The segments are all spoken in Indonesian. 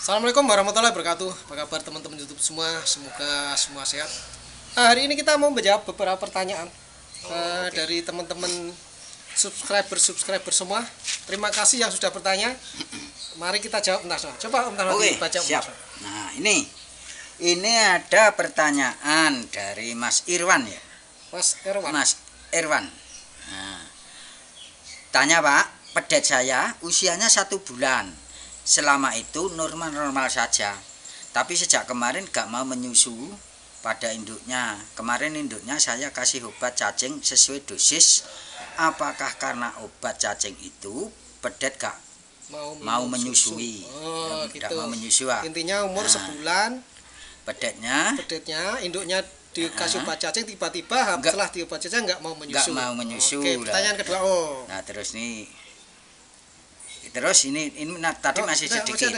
Assalamualaikum warahmatullahi wabarakatuh. Apa kabar teman-teman YouTube semua? Semoga semua sehat. Hari ini kita mau menjawab beberapa pertanyaan dari teman-teman subscriber semua. Terima kasih yang sudah bertanya. Mari kita jawab. Coba Om Tarno baca. Siap. Nah, ini ada pertanyaan dari Mas Irwan ya. Mas Irwan. Mas Irwan. Nah, tanya Pak, pedet saya usianya 1 bulan. Selama itu normal-normal saja. Tapi sejak kemarin gak mau menyusu pada induknya. Kemarin induknya saya kasih obat cacing sesuai dosis. Apakah karena obat cacing itu pedet gak mau menyusui? Gitu. Mau menyusu. Intinya umur sebulan. Pedetnya induknya dikasih obat cacing, tiba-tiba setelah di obat cacing nggak mau menyusu. Nggak mau menyusu. Oke, pertanyaan kedua. Nah, terus ini tadi masih sedikit.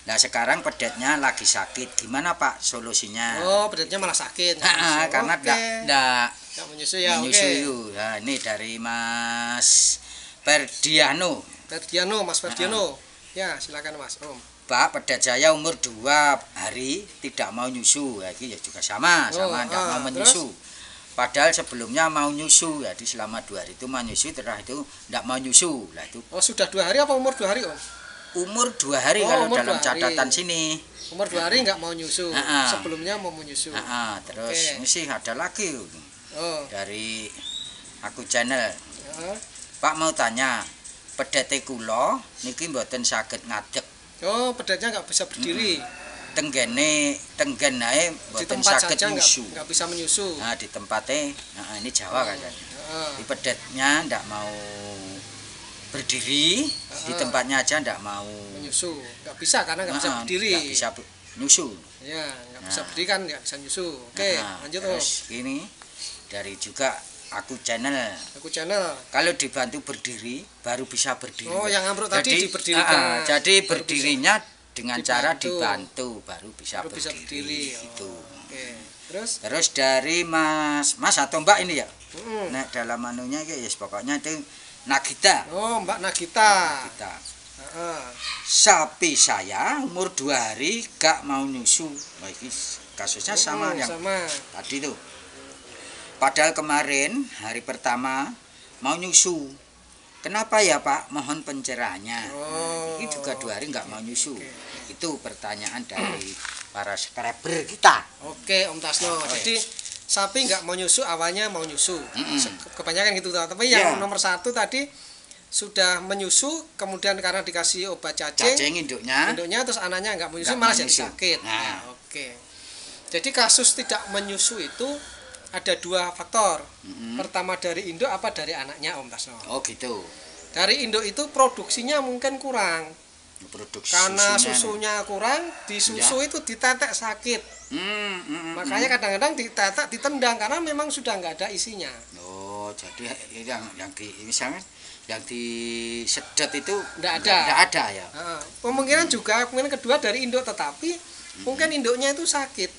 Nah, sekarang pedetnya lagi sakit. Gimana Pak solusinya? Pedetnya malah sakit. Karena enggak menyusu ya. Nah, ini dari Mas Ferdiano. Mas Ferdiano. Ya, silakan Mas. Pak, pedet saya umur 2 hari tidak mau nyusu. Ini ya juga sama enggak mau menyusu. Padahal sebelumnya mau nyusu, jadi selama 2 hari itu mau nyusu, setelah itu enggak mau nyusu. Lah itu. Sudah 2 hari apa umur 2 hari, Om? Umur 2 hari kalau dalam catatan sini. Umur 2 hari enggak mau nyusu. Sebelumnya mau menyusu. Terus ini sih ada lagi. Dari aku channel. Pak mau tanya, pedete kula niki mboten saged ngadeg. Pedetnya enggak bisa berdiri. Tenggen ae mboten saged nyusu. Enggak bisa menyusu. Nah, di tempatnya ini Jawa katanya. Di pedetnya ndak mau berdiri, di tempatnya aja ndak mau menyusu. Enggak bisa karena enggak bisa berdiri. Enggak bisa nyusu. Ya, enggak bisa berdiri kan enggak bisa nyusu. Oke, lanjut Om. Ini dari juga aku channel. Kalau dibantu berdiri baru bisa berdiri. Yang ambruk tadi diberdirikan. Jadi berdirinya dengan cara dibantu baru bisa berdiri. Gitu. Oke. Terus dari Mas atau Mbak ini ya. Nah, dalam anunya ya pokoknya itu Nagita. Mbak Nagita. Sapi saya umur 2 hari gak mau nyusu. Wah, ini kasusnya sama yang tadi tuh. Padahal kemarin hari pertama mau nyusu. Kenapa ya Pak? Mohon pencerahannya. Ini juga 2 hari nggak mau nyusu. Itu pertanyaan dari para subscriber kita. Oke, Om Tasno. Jadi sapi nggak mau nyusu, awalnya mau nyusu. Kebanyakan gitu. Tapi yang nomor 1 tadi sudah menyusu, kemudian karena dikasih obat cacing induknya terus anaknya nggak menyusu, malah jadi sakit. Oke. Jadi kasus tidak menyusu itu ada 2 faktor. Pertama dari induk apa dari anaknya Om Tasno? Gitu. Dari induk itu produksinya mungkin kurang. Karena susunya kurang, di susu itu ditetek sakit. Makanya kadang-kadang ditetek, ditendang karena memang sudah nggak ada isinya. Jadi misalnya yang disedot itu nggak ada ya. Kemungkinan kedua dari induk, tetapi mungkin induknya itu sakit.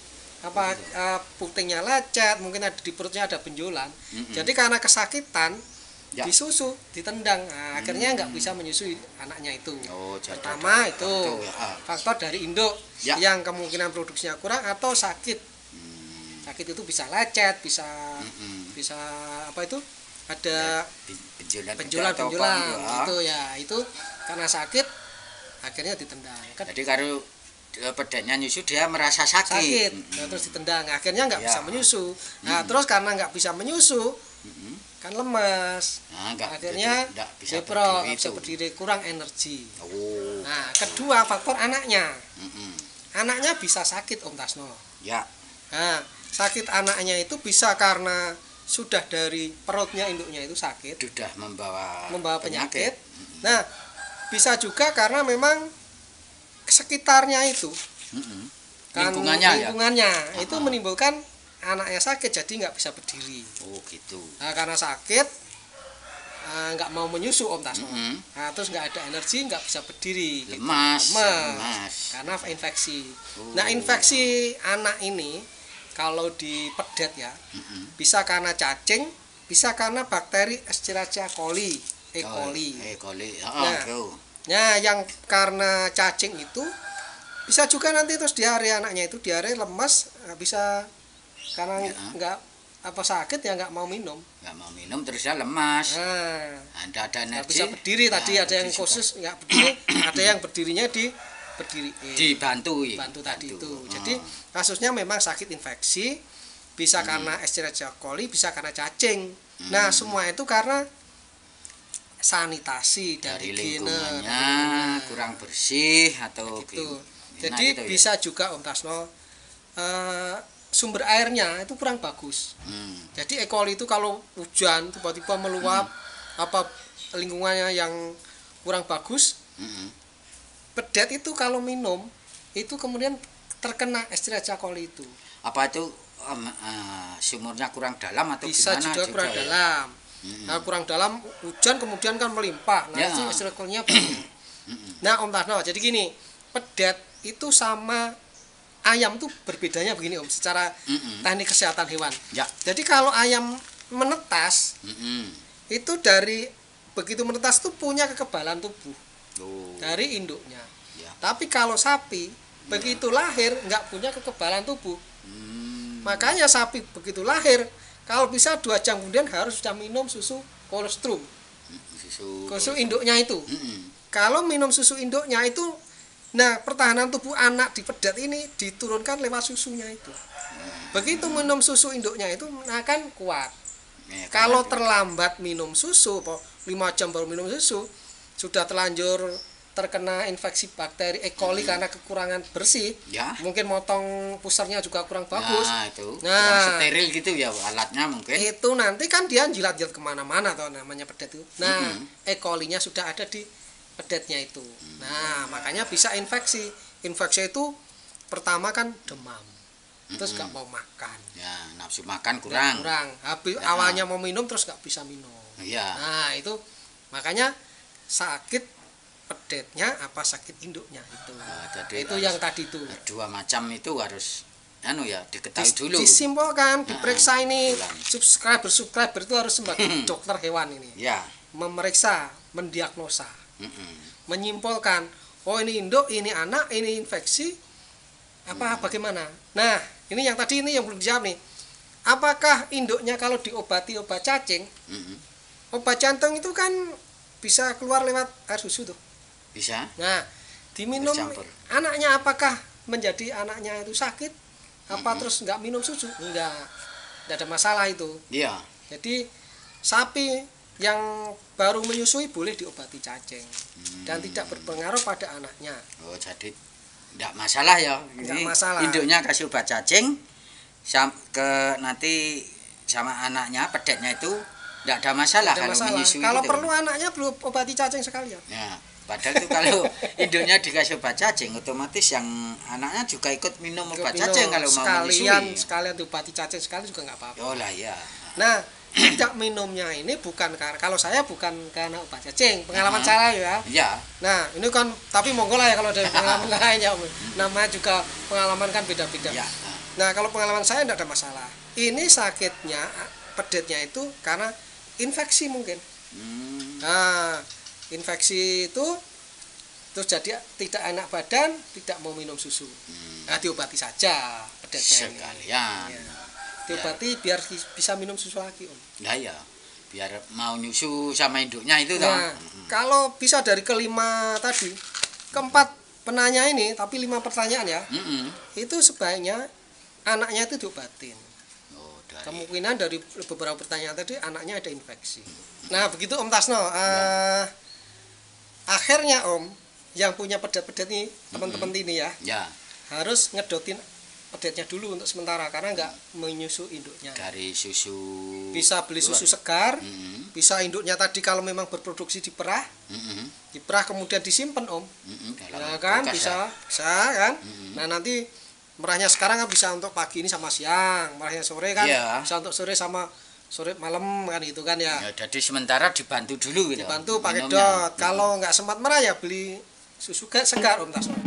Putingnya lecet, mungkin ada di perutnya ada benjolan. Jadi karena kesakitan disusu, ditendang, akhirnya nggak bisa menyusui anaknya itu. Pertama itu faktor dari induk yang kemungkinan produksinya kurang atau sakit. Sakit itu bisa lecet, bisa ada benjolan gitu ya. Itu karena sakit akhirnya ditendang. Jadi kalau pedetnya nyusu dia merasa sakit. Terus ditendang, akhirnya nggak bisa menyusu. Terus karena nggak bisa menyusu, kan lemes, akhirnya bisa berdiri, kurang energi. Kedua faktor anaknya. Anaknya bisa sakit Om Tasno. Sakit anaknya itu bisa karena sudah dari perutnya induknya itu sakit, sudah membawa penyakit. Nah, bisa juga karena memang sekitarnya itu lingkungannya itu menimbulkan anaknya sakit, jadi nggak bisa berdiri. Gitu. Karena sakit nggak mau menyusu Om Tasno. Terus nggak ada energi, nggak bisa berdiri, lemas karena infeksi. Nah, infeksi anak ini kalau di pedet ya bisa karena cacing, bisa karena bakteri Escherichia coli, E. coli. E. coli. Nah, yang karena cacing itu Bisa juga nanti terus diare anaknya itu, diare lemas, bisa karena Ya. nggak apa sakit ya nggak mau minum. Nggak mau minum terus dia lemas. Nah, Ada nggak energi. bisa berdiri tadi, ada yang juga. khusus nggak berdiri, ada yang berdirinya berdiri. Dibantu. Bantu tadi itu. Oh. Jadi kasusnya memang sakit infeksi, bisa karena Escherichia coli, bisa karena cacing. Nah, semua itu karena sanitasi dari higiene, lingkungannya kurang bersih atau gitu. gimana Jadi gitu ya? bisa juga Om Tasno sumber airnya itu kurang bagus. Jadi E. coli itu kalau hujan tiba-tiba meluap, apa lingkungannya yang kurang bagus, pedet itu kalau minum itu kemudian terkena Escherichia coli itu. Apa itu sumurnya kurang dalam atau Bisa gimana juga kurang ya? dalam. Nah, kurang dalam hujan kemudian kan melimpah. Nah, Ya. itu Escherichia coli-nya banyak. Nah, Om Tasno, jadi gini, pedet itu sama ayam tuh berbedanya begini Om, secara teknik kesehatan hewan. Ya. Jadi kalau ayam menetas, itu dari begitu menetas tuh punya kekebalan tubuh Oh. dari induknya. Ya. Tapi kalau sapi begitu lahir nggak punya kekebalan tubuh. Makanya sapi begitu lahir, kalau bisa 2 jam kemudian harus sudah minum susu kolostrum, susu induknya itu. Kalau minum susu induknya itu, nah pertahanan tubuh anak di pedet ini diturunkan lewat susunya itu. Begitu minum susu induknya itu akan kuat. Ya, Kalau kan? terlambat minum susu, 5 jam baru minum susu, sudah terlanjur terkena infeksi bakteri E. coli karena kekurangan bersih, Ya. mungkin motong pusernya juga kurang bagus. Nah, itu Nah. kurang steril gitu ya alatnya mungkin. Itu nanti kan dia jilat-jilat kemana-mana atau namanya pedet itu. Nah, E. coli-nya sudah ada di pedetnya itu. Nah, makanya bisa infeksi. Infeksi itu pertama kan demam, terus nggak mau makan, Ya, nafsu makan kurang. Habis Ya. awalnya mau minum terus nggak bisa minum. Iya. Nah, itu makanya sakit pedetnya apa sakit induknya itu. Jadi Itu harus yang tadi itu. 2 macam itu harus diketahui dulu. Disimpulkan, diperiksa ini bulan. subscriber itu harus sebagai dokter hewan ini. Ya. Memeriksa, mendiagnosa, Mm-mm. menyimpulkan, oh ini induk, ini anak, ini infeksi, bagaimana? Nah, ini yang tadi ini yang belum dijawab nih. Apakah induknya kalau diobati obat cacing, Mm-mm. obat jantung itu kan bisa keluar lewat air susu tuh. Bisa? Nah, diminum Bercampur. anaknya apakah menjadi anaknya itu sakit? Apa terus nggak minum susu? Enggak ada masalah itu. Iya. Jadi sapi yang baru menyusui boleh diobati cacing dan tidak berpengaruh pada anaknya. Oh, jadi enggak masalah ya. Nggak Ini masalah. Induknya kasih obat cacing nanti sama anaknya pedetnya itu enggak ada masalah Ada kalau masalah. menyusui Kalau gitu. perlu anaknya belum obati cacing sekalian. Ya, padahal itu kalau induknya dikasih obat cacing, otomatis yang anaknya juga ikut minum obat Minum. cacing kalau mau menyusui. Sekalian diobati cacing sekali juga nggak apa-apa. Oh lah ya. Nah, tidak minumnya ini bukan karena, kalau saya bukan karena obat cacing, pengalaman saya ya. Iya. Nah, ini kan tapi monggo lah ya kalau ada pengalaman lain ya. Namanya juga pengalaman kan beda-beda. Ya. Nah, kalau pengalaman saya tidak ada masalah. Ini sakitnya, pedetnya itu karena infeksi mungkin. Nah, infeksi itu terus jadi tidak enak badan, tidak mau minum susu. Nah, diobati saja pedetnya ini. Sekalian. Ya. Diobati biar bisa minum susu lagi, Om. Nah ya, biar mau nyusu sama induknya itu toh. Nah, kalau bisa dari kelima tadi, keempat penanya ini, tapi 5 pertanyaan ya, itu sebaiknya anaknya itu diobatin. Oh, dari. Kemungkinan dari beberapa pertanyaan tadi anaknya ada infeksi. Nah, begitu Om Tasno. Akhirnya Om, yang punya pedet-pedet ini, teman-teman ini ya, Ya, harus ngedotin pedetnya dulu untuk sementara karena nggak menyusu induknya. dari susu. Bisa beli luar. susu segar, Mm-mm. bisa induknya tadi kalau memang berproduksi diperah, diperah kemudian disimpan Om. Dalam Nah kan kulkas bisa, ya. bisa kan. Nah nanti merahnya sekarang kan bisa untuk pagi ini sama siang, merahnya sore kan Iya. bisa untuk sore sama sore malam kan gitu kan ya. Ya, jadi sementara dibantu dulu gitu. Dibantu pakai minumnya. dot. Kalau nggak sempat merah ya beli susu segar Om Tasno.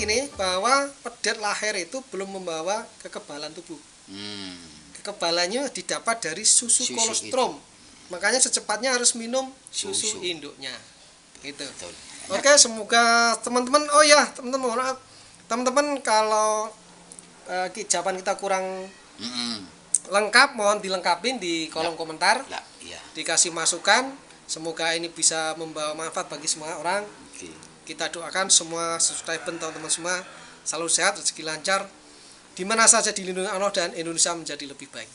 ini bahwa pedet lahir itu belum membawa kekebalan tubuh. Kekebalannya didapat dari susu kolostrum. Makanya secepatnya harus minum susu induknya. Gitu. Betul. Oke, semoga teman-teman, oh ya teman-teman kalau jawaban kita kurang lengkap, mohon dilengkapin di kolom komentar. Dikasih masukan, semoga ini bisa membawa manfaat bagi semua orang. Kita doakan semua subscriber teman-teman semua selalu sehat, rezeki lancar, di mana saja dilindungi Allah dan Indonesia menjadi lebih baik.